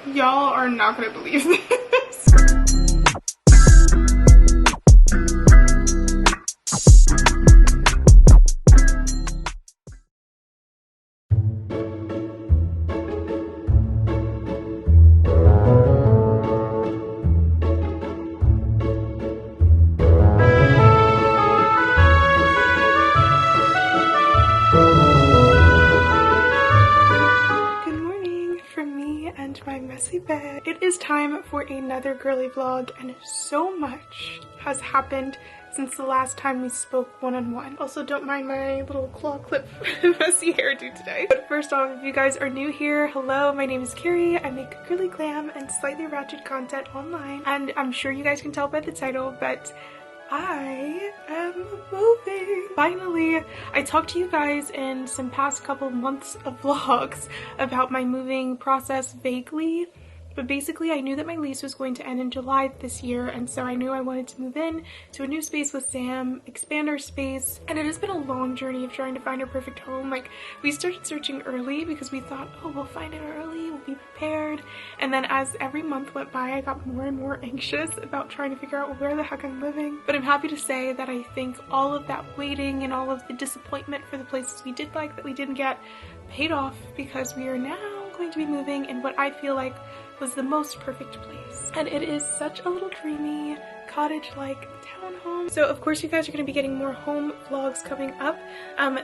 Y'all are not gonna believe this. My messy bed. It is time for another girly vlog, and so much has happened since the last time we spoke one-on-one. Also, don't mind my little claw clip messy hairdo today. But first off, if you guys are new here, hello, my name is Carrie. I make girly glam and slightly ratchet content online, and I'm sure you guys can tell by the title, but I am moving. Finally, I talked to you guys in some past couple months of vlogs about my moving process vaguely, but basically I knew that my lease was going to end in July this year, and so I knew I wanted to move in to a new space with Sam, expand our space, and it has been a long journey of trying to find our perfect home. Like, we started searching early because we thought, oh, we'll find it early, we'll be prepared, and then as every month went by, I got more and more anxious about trying to figure out where the heck I'm living. But I'm happy to say that I think all of that waiting and all of the disappointment for the places we did like that we didn't get paid off, because we are now going to be moving in what I feel like was the most perfect place. And it is such a little dreamy cottage-like townhome. So of course you guys are going to be getting more home vlogs coming up.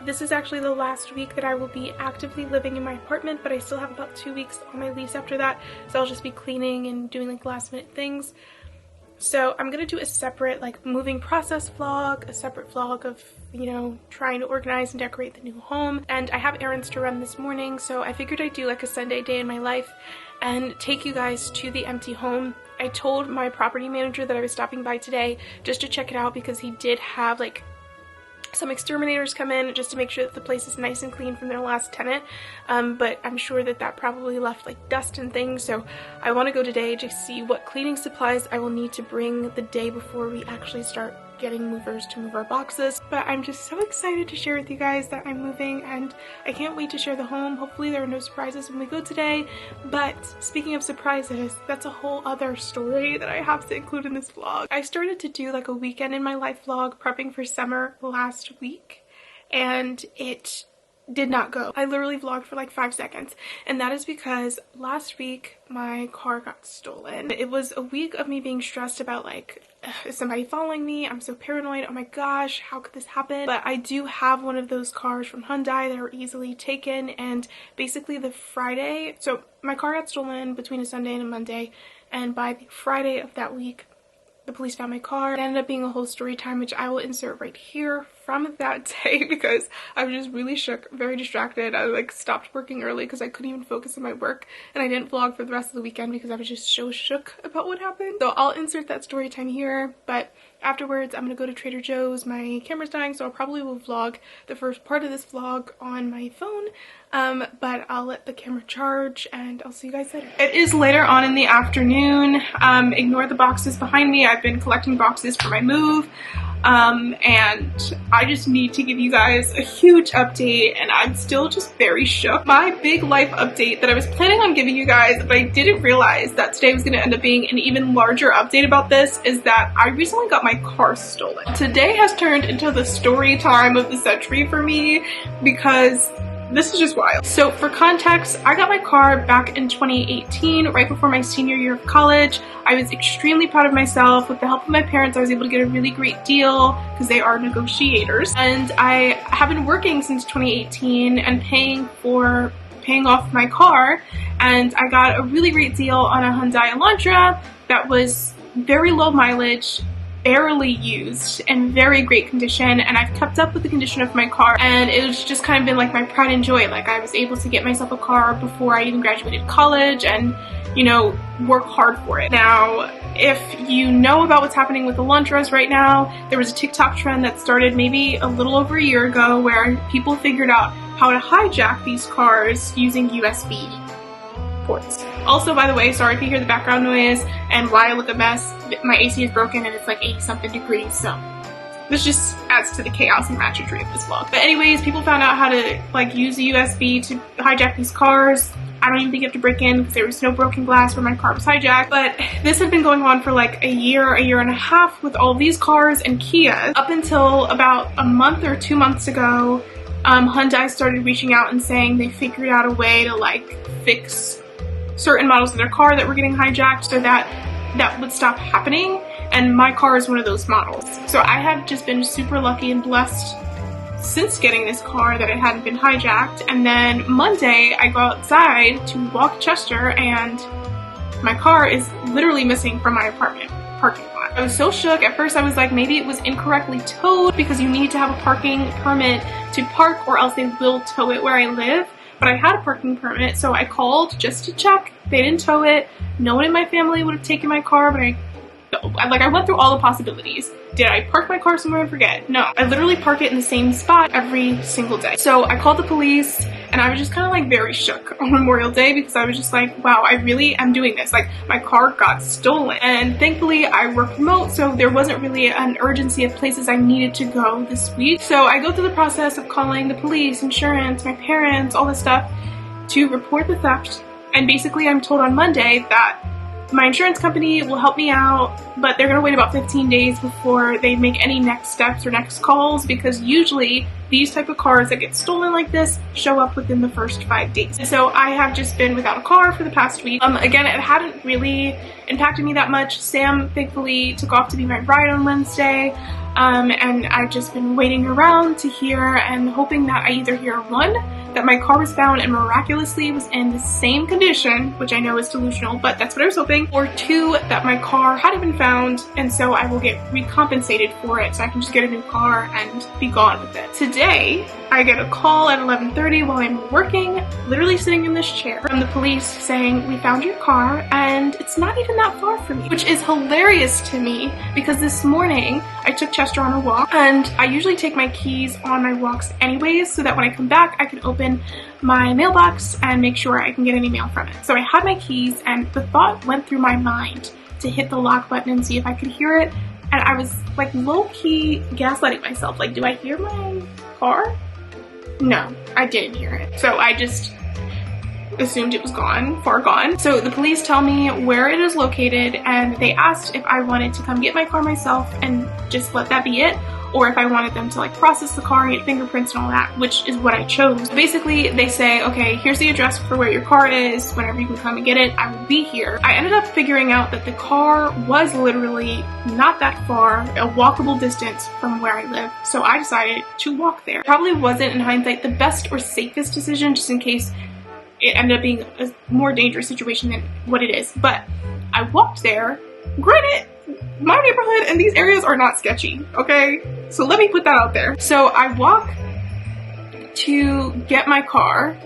This is actually the last week that I will be actively living in my apartment, but I still have about 2 weeks on my lease after that, so I'll just be cleaning and doing like last minute things. So I'm gonna do a separate like moving process vlog, a separate vlog of, you know, trying to organize and decorate the new home. And I have errands to run this morning, so I figured I'd do like a Sunday day in my life and take you guys to the empty home. I told my property manager that I was stopping by today just to check it out, because he did have like some exterminators come in just to make sure that the place is nice and clean from their last tenant, but I'm sure that that probably left like dust and things, so I want to go today to see what cleaning supplies I will need to bring the day before we actually start getting movers to move our boxes. But I'm just so excited to share with you guys that I'm moving, and I can't wait to share the home. Hopefully there are no surprises when we go today, but speaking of surprises, that's a whole other story that I have to include in this vlog. I started to do like a weekend in my life vlog prepping for summer last week, and it did not go. I literally vlogged for like 5 seconds, and that is because last week my car got stolen. It was a week of me being stressed about like, is somebody following me? I'm so paranoid. Oh my gosh, how could this happen? But I do have one of those cars from Hyundai that are easily taken, and basically the Friday, so my car got stolen between a Sunday and a Monday, and by the Friday of that week the police found my car. It ended up being a whole story time, which I will insert right here from that day, because I was just really shook, very distracted. I like stopped working early because I couldn't even focus on my work, and I didn't vlog for the rest of the weekend because I was just so shook about what happened. So I'll insert that story time here, but afterwards I'm gonna go to Trader Joe's. My camera's dying, so I probably will vlog the first part of this vlog on my phone, but I'll let the camera charge and I'll see you guys later. It is later on in the afternoon. Ignore the boxes behind me. I've been collecting boxes for my move, and I just need to give you guys a huge update, and I'm still just very shook. My big life update that I was planning on giving you guys, but I didn't realize that today was going to end up being an even larger update about this, is that I recently got my car stolen. Today has turned into the story time of the century for me, because this is just wild. So for context, I got my car back in 2018, right before my senior year of college. I was extremely proud of myself. With the help of my parents, I was able to get a really great deal because they are negotiators. And I have been working since 2018 and paying off my car, and I got a really great deal on a Hyundai Elantra that was very low mileage, barely used, and very great condition, and I've kept up with the condition of my car, and it's just kind of been like my pride and joy. Like, I was able to get myself a car before I even graduated college and, you know, work hard for it. Now, if you know about what's happening with Elantras right now, there was a TikTok trend that started maybe a little over a year ago where people figured out how to hijack these cars using USB ports. Also, by the way, sorry if you hear the background noise and why I look a mess. My AC is broken and it's like 80 something degrees, so this just adds to the chaos and ratchetry of this vlog. But anyways, people found out how to like use a USB to hijack these cars. I don't even think you have to break in because there was no broken glass when my car was hijacked. But this had been going on for like a year and a half with all these cars and Kias. Up until about a month or 2 months ago, Hyundai started reaching out and saying they figured out a way to like fix certain models of their car that were getting hijacked so that would stop happening. And my car is one of those models. So I have just been super lucky and blessed since getting this car that it hadn't been hijacked. And then Monday I go outside to walk Chester and my car is literally missing from my apartment parking lot. I was so shook. At first I was like, maybe it was incorrectly towed because you need to have a parking permit to park or else they will tow it where I live. But I had a parking permit, so I called just to check. They didn't tow it. No one in my family would have taken my car, but I went through all the possibilities. Did I park my car somewhere and forget? No. I literally park it in the same spot every single day. So I called the police and I was just kind of like very shook on Memorial Day because I was just like, wow, I really am doing this. Like my car got stolen. And thankfully I work remote, so there wasn't really an urgency of places I needed to go this week. So I go through the process of calling the police, insurance, my parents, all this stuff to report the theft. And basically I'm told on Monday that my insurance company will help me out, but they're gonna wait about 15 days before they make any next steps or next calls because usually these type of cars that get stolen like this show up within the first 5 days. And so I have just been without a car for the past week. Again, it hadn't really impacted me that much. Sam thankfully took off to be my ride on Wednesday. And I've just been waiting around to hear and hoping that I either hear one, that my car was found and miraculously was in the same condition, which I know is delusional, but that's what I was hoping, or two, that my car hadn't been found and so I will get recompensated for it so I can just get a new car and be gone with it. Today, I get a call at 11:30 while I'm working, literally sitting in this chair, from the police saying, we found your car and it's not even that far from you, which is hilarious to me because this morning I took Chester on a walk and I usually take my keys on my walks anyways so that when I come back I can open my mailbox and make sure I can get any mail from it. So I had my keys and the thought went through my mind to hit the lock button and see if I could hear it, and I was like low-key gaslighting myself, like, do I hear my car? No, I didn't hear it. So I just assumed it was gone, far gone. So the police tell me where it is located and they asked if I wanted to come get my car myself and just let that be it, or if I wanted them to like process the car and get fingerprints and all that, which is what I chose. Basically, they say, okay, here's the address for where your car is. Whenever you can come and get it, I will be here. I ended up figuring out that the car was literally not that far, a walkable distance from where I live. So I decided to walk there. Probably wasn't, in hindsight, the best or safest decision, just in case it ended up being a more dangerous situation than what it is. But I walked there. Granted, my neighborhood and these areas are not sketchy, okay? So let me put that out there. So I walk to get my car,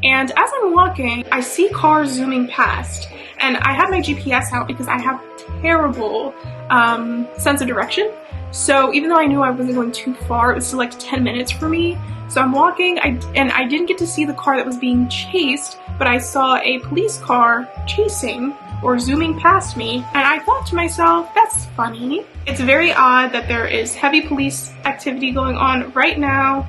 and as I'm walking, I see cars zooming past, and I have my GPS out because I have terrible sense of direction. So even though I knew I wasn't going too far, it was still like 10 minutes for me. So I'm walking, and I didn't get to see the car that was being chased, but I saw a police car chasing or zooming past me, and I thought to myself, that's funny. It's very odd that there is heavy police activity going on right now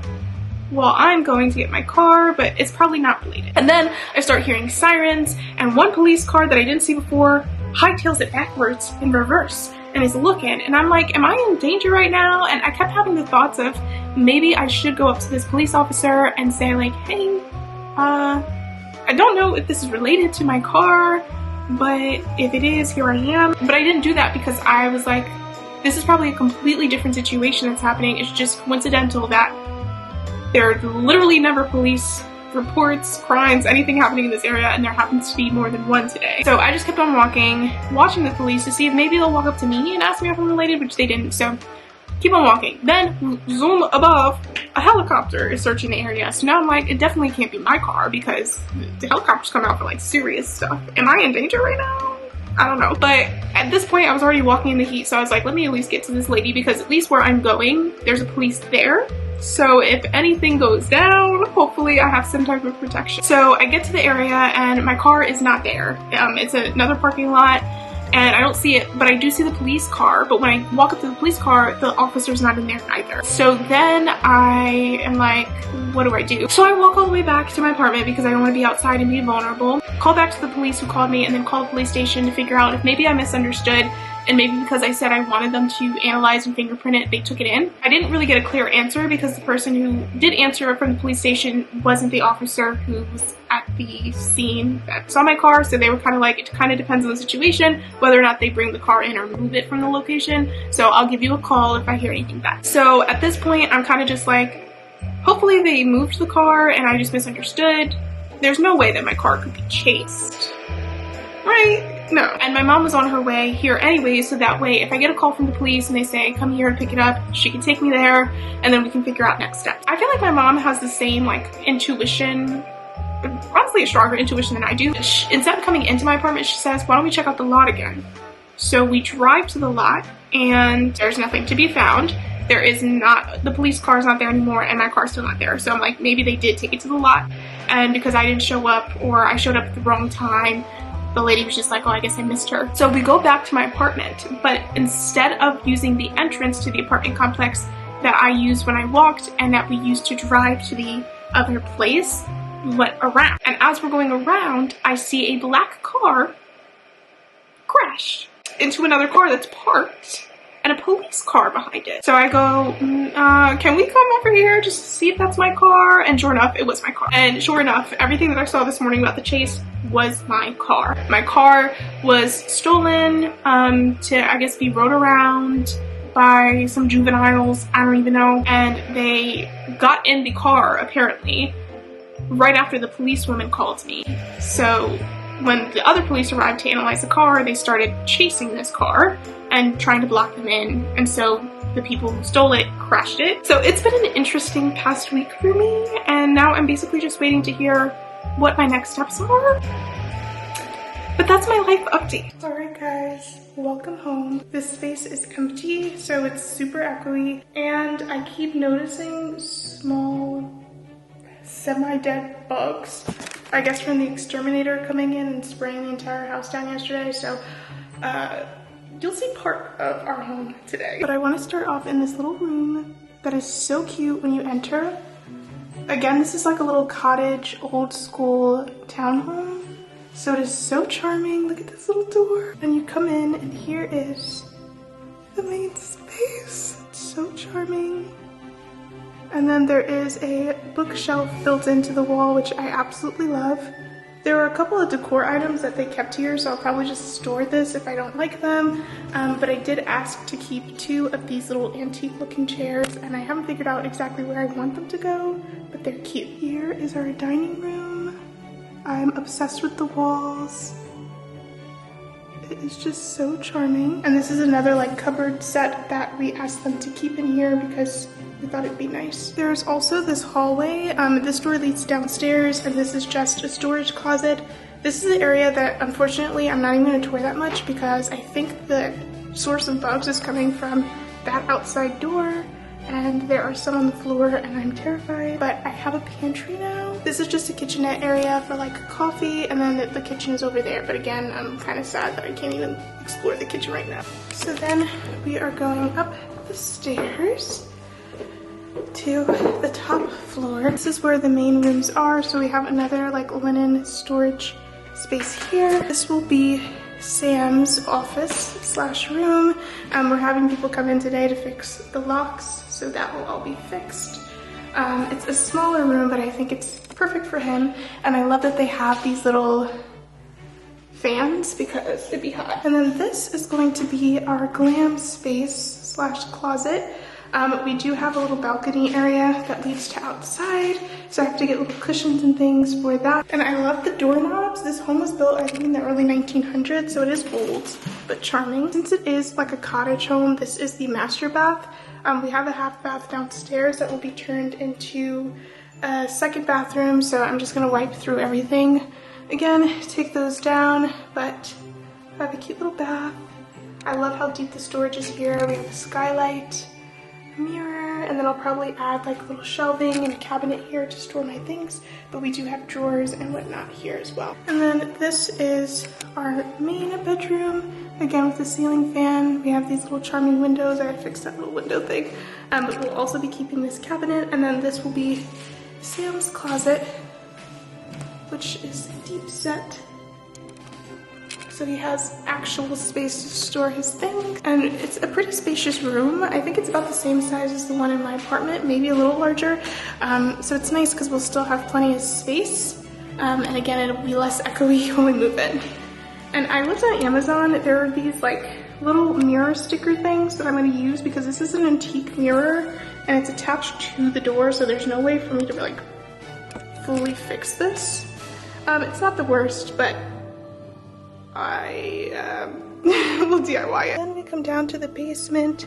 while I'm going to get my car, but it's probably not related. And then I start hearing sirens, and one police car that I didn't see before hightails it backwards in reverse and is looking, and I'm like, am I in danger right now? And I kept having the thoughts of maybe I should go up to this police officer and say like, hey, I don't know if this is related to my car, but if it is, here I am. But I didn't do that because I was like, this is probably a completely different situation that's happening. It's just coincidental that there are literally never police reports, crimes, anything happening in this area, and there happens to be more than one today. So I just kept on walking, watching the police to see if maybe they'll walk up to me and ask me if I'm related, which they didn't. So keep on walking. Then zoom above, a helicopter is searching the area. So now I'm like, it definitely can't be my car because the helicopters come out for like serious stuff. Am I in danger right now? I don't know. But at this point I was already walking in the heat, so I was like, let me at least get to this lady because at least where I'm going, there's a police there. So if anything goes down, hopefully I have some type of protection. So I get to the area and my car is not there. It's another parking lot. and I don't see it, but I do see the police car. But when I walk up to the police car, the officer's not in there either. So then I am like, what do I do? So I walk all the way back to my apartment because I don't want to be outside and be vulnerable. Call back to the police who called me, and then call the police station to figure out if maybe I misunderstood, and maybe because I said I wanted them to analyze and fingerprint it, they took it in. I didn't really get a clear answer because the person who did answer from the police station wasn't the officer who was at the scene that saw my car, so they were kind of like, it kind of depends on the situation whether or not they bring the car in or move it from the location, so I'll give you a call if I hear anything back. So at this point, I'm kind of just like, hopefully they moved the car and I just misunderstood. There's no way that my car could be chased, right? No. And my mom was on her way here anyway, so that way if I get a call from the police and they say come here to pick it up, she can take me there and then we can figure out next steps. I feel like my mom has the same like intuition, honestly a stronger intuition than I do. Instead of coming into my apartment, she says, why don't we check out the lot again? So we drive to the lot and there's nothing to be found. There is not, the police car's not there anymore and my car's still not there. So I'm like, maybe they did take it to the lot, and because I didn't show up or I showed up at the wrong time, the lady was just like, oh, I guess I missed her. So we go back to my apartment, but instead of using the entrance to the apartment complex that I used when I walked and that we used to drive to the other place, we went around. And as we're going around, I see a black car crash into another car that's parked and a police car behind it. So I go, can we come over here just to see if that's my car? And sure enough, it was my car. And sure enough, everything that I saw this morning about the chase was my car. My car was stolen to, I guess, be rode around by some juveniles, I don't even know. And they got in the car, apparently, right after the policewoman called me. So when the other police arrived to analyze the car, they started chasing this car and trying to block them in, and so the people who stole it crashed it. So it's been an interesting past week for me, and now I'm basically just waiting to hear what my next steps are. But that's my life update. Alright guys, welcome home. This space is empty, so it's super echoey, and I keep noticing small semi-dead bugs, I guess from the exterminator coming in and spraying the entire house down yesterday. So you'll see part of our home today. But I want to start off in this little room that is so cute when you enter. Again, this is like a little cottage, old school townhome. So it is so charming. Look at this little door. And you come in and here is the main space. It's so charming. And then there is a bookshelf built into the wall, which I absolutely love. There are a couple of decor items that they kept here, so I'll probably just store this if I don't like them. But I did ask to keep 2 of these little antique looking chairs, and I haven't figured out exactly where I want them to go, but they're cute. Here is our dining room. I'm obsessed with the walls. It is just so charming. And this is another like cupboard set that we asked them to keep in here because we thought it'd be nice. There's also this hallway. This door leads downstairs, and this is just a storage closet. This is an area that unfortunately I'm not even gonna tour that much because I think the source of bugs is coming from that outside door, and there are some on the floor and I'm terrified. But I have a pantry now. This is just a kitchenette area for like coffee, and then the kitchen is over there. But again, I'm kind of sad that I can't even explore the kitchen right now. So then we are going up the stairs to the top floor. This is where the main rooms are. So we have another like linen storage space here. This will be Sam's office slash room. We're having people come in today to fix the locks, so that will all be fixed. It's a smaller room, but I think it's perfect for him. And I love that they have these little fans because it'd be hot. And then this is going to be our glam space slash closet. We do have a little balcony area that leads to outside, so I have to get little cushions and things for that. And I love the doorknobs. This home was built, I think, in the early 1900s, so it is old, but charming. Since it is like a cottage home, this is the master bath. We have a half bath downstairs that will be turned into a second bathroom, so I'm just gonna wipe through everything. Again, take those down, but I have a cute little bath. I love how deep the storage is here. We have a skylight. mirror, and then I'll probably add like a little shelving and a cabinet here to store my things, but we do have drawers and whatnot here as well. And then this is our main bedroom, again with the ceiling fan. We have these little charming windows. I fixed that little window thing, but we'll also be keeping this cabinet, and then this will be Sam's closet, which is deep set. So he has actual space to store his things, and it's a pretty spacious room. I think it's about the same size as the one in my apartment, maybe a little larger. So it's nice because we'll still have plenty of space. And again, it'll be less echoey when we move in. And I looked on Amazon, there are these like little mirror sticker things that I'm gonna use because this is an antique mirror and it's attached to the door, so there's no way for me to like fully fix this. It's not the worst, but I will DIY it. Then we come down to the basement.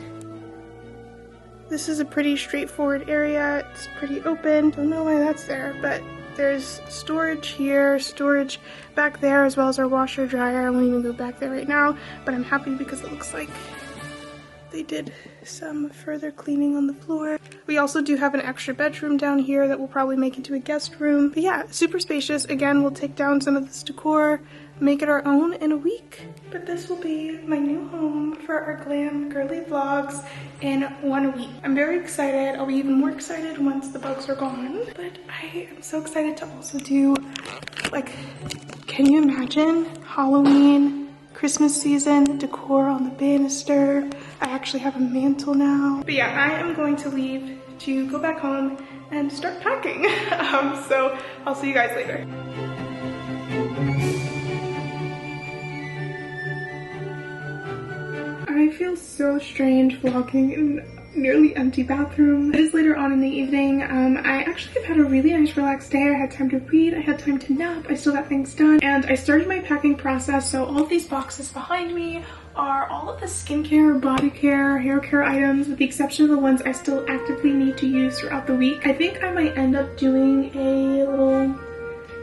This is a pretty straightforward area. It's pretty open. Don't know why that's there, but there's storage here, storage back there, as well as our washer dryer. I won't even go back there right now, but I'm happy because it looks like they did some further cleaning on the floor. We also do have an extra bedroom down here that we'll probably make into a guest room. But yeah, super spacious. Again, we'll take down some of this decor, make it our own in a week. But this will be my new home for our glam girly vlogs in 1 week. I'm very excited. I'll be even more excited once the bugs are gone. But I am so excited to also do, like, can you imagine Halloween, Christmas season, decor on the banister? I actually have a mantle now. But yeah, I am going to leave to go back home and start packing. So I'll see you guys later. I feel so strange vlogging in a nearly empty bathroom. It is later on in the evening. I actually have had a really nice relaxed day. I had time to read, I had time to nap, I still got things done, and I started my packing process. So all of these boxes behind me are all of the skincare, body care, hair care items, with the exception of the ones I still actively need to use throughout the week. I think I might end up doing a little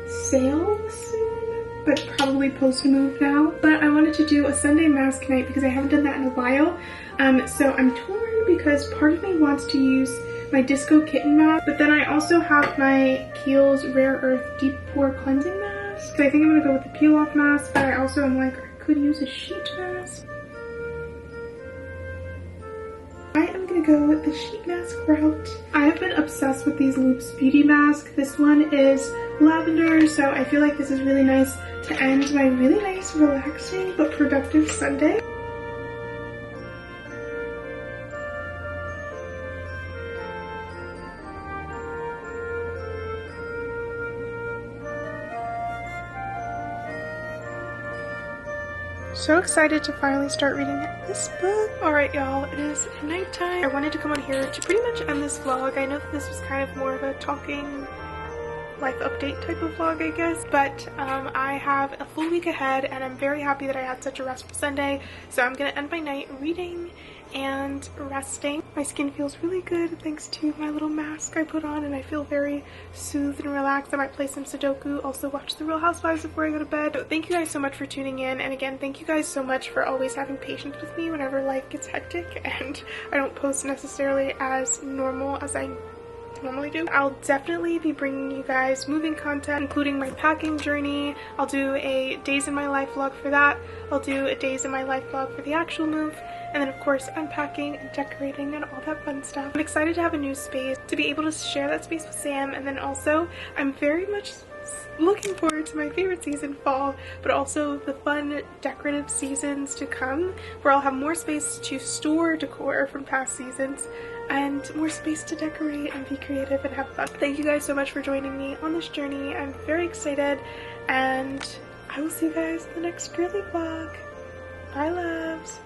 sale soon, but probably post move now. But I wanted to do a Sunday mask night because I haven't done that in a while. So I'm torn because part of me wants to use my Disco Kitten mask, but then I also have my Kiehl's Rare Earth Deep Pore Cleansing Mask. So I think I'm gonna go with the peel off mask, but I also am like, I could use a sheet mask. I am gonna go with the sheet mask route. I have been obsessed with these Loops Beauty masks. This one is lavender, so I feel like this is really nice to end my really nice, relaxing, but productive Sunday. So excited to finally start reading this book. Alright y'all, it is nighttime. I wanted to come on here to pretty much end this vlog. I know that this was kind of more of a talking life update type of vlog, I guess, but I have a full week ahead and I'm very happy that I had such a restful Sunday. So I'm gonna end my night reading and resting. My skin feels really good thanks to my little mask I put on, and I feel very soothed and relaxed. I might play some Sudoku, also watch The Real Housewives before I go to bed. So thank you guys so much for tuning in, and again, thank you guys so much for always having patience with me whenever life gets hectic and I don't post necessarily as normal as I normally do. I'll definitely be bringing you guys moving content, including my packing journey. I'll do a days in my life vlog for that. I'll do a days in my life vlog for the actual move. And then of course unpacking and decorating and all that fun stuff. I'm excited to have a new space, to be able to share that space with Sam, and then also I'm very much looking forward to my favorite season, fall, but also the fun decorative seasons to come, where I'll have more space to store decor from past seasons and more space to decorate and be creative and have fun. Thank you guys so much for joining me on this journey. I'm very excited, and I will see you guys in the next girly vlog. Bye loves!